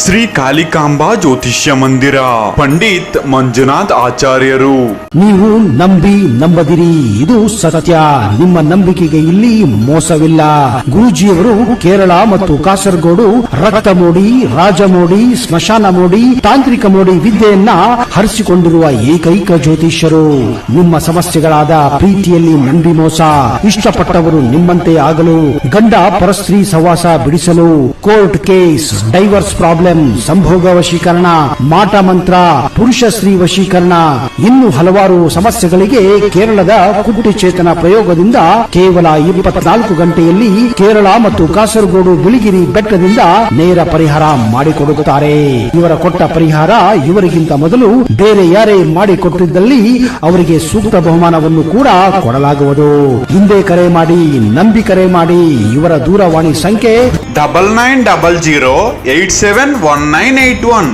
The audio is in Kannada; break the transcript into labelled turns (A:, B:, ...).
A: ಶ್ರೀ ಕಾಲಿಕಾಂಬಾ ಜ್ಯೋತಿಷ್ಯ ಮಂದಿರ, ಪಂಡಿತ್ ಮಂಜುನಾಥ್ ಆಚಾರ್ಯರು.
B: ನೀವು ನಂಬದಿರಿ, ಇದು ಸತ್ಯ. ನಿಮ್ಮ ನಂಬಿಕೆಗೆ ಇಲ್ಲಿ ಮೋಸವಿಲ್ಲ. ಗುರೂಜಿಯವರು ಕೇರಳ ಮತ್ತು ಕಾಸರಗೋಡು ರಕ್ತ ಮೋಡಿ, ರಾಜಮೋಡಿ, ಸ್ಮಶಾನ ಮೋಡಿ, ತಾಂತ್ರಿಕ ಮೋಡಿ ವಿದ್ಯೆಯನ್ನ ಹರಿಸಿಕೊಂಡಿರುವ ಏಕೈಕ ಜ್ಯೋತಿಷ್ಯರು. ನಿಮ್ಮ ಸಮಸ್ಯೆಗಳಾದ ಪ್ರೀತಿಯಲ್ಲಿ ನಂಬಿ ಮೋಸ, ಇಷ್ಟಪಟ್ಟವರು ನಿಮ್ಮಂತೆ ಆಗಲು, ಗಂಡ ಪರಸ್ತ್ರೀ ಸಹವಾಸ ಬಿಡಿಸಲು, ಕೋರ್ಟ್ ಕೇಸ್, ಡೈವರ್ಸ್ ಪ್ರಾಬ್ಲಮ್, ಸಂಭೋಗ ವಶೀಕರಣ, ಮಾಟ ಮಂತ್ರ, ಪುರುಷ ಸ್ತ್ರೀ ವಶೀಕರಣ, ಇನ್ನು ಹಲವಾರು ಸಮಸ್ಯೆಗಳಿಗೆ ಕೇರಳದ ಕುಟ್ಟಿ ಚೇತನ ಪ್ರಯೋಗದಿಂದ ಕೇವಲ 24 ಗಂಟೆಯಲ್ಲಿ ಕೇರಳ ಮತ್ತು ಕಾಸರಗೋಡು ಬಿಳಿಗಿರಿ ಬೆಟ್ಟದಿಂದ ನೇರ ಪರಿಹಾರ ಮಾಡಿಕೊಡುತ್ತಾರೆ. ಇವರ ಕೊಟ್ಟ ಪರಿಹಾರ ಇವರಿಗಿಂತ ಮೊದಲು ಬೇರೆ ಯಾರೇ ಮಾಡಿಕೊಟ್ಟಿದ್ದಲ್ಲಿ ಅವರಿಗೆ ಸೂಕ್ತ ಬಹುಮಾನವನ್ನು ಕೂಡ ಕೊಡಲಾಗುವುದು. ಹಿಂದೆ ಕರೆ ಮಾಡಿ, ನಂಬಿ ಕರೆ ಮಾಡಿ. ಇವರ ದೂರವಾಣಿ ಸಂಖ್ಯೆ
A: 9900871981.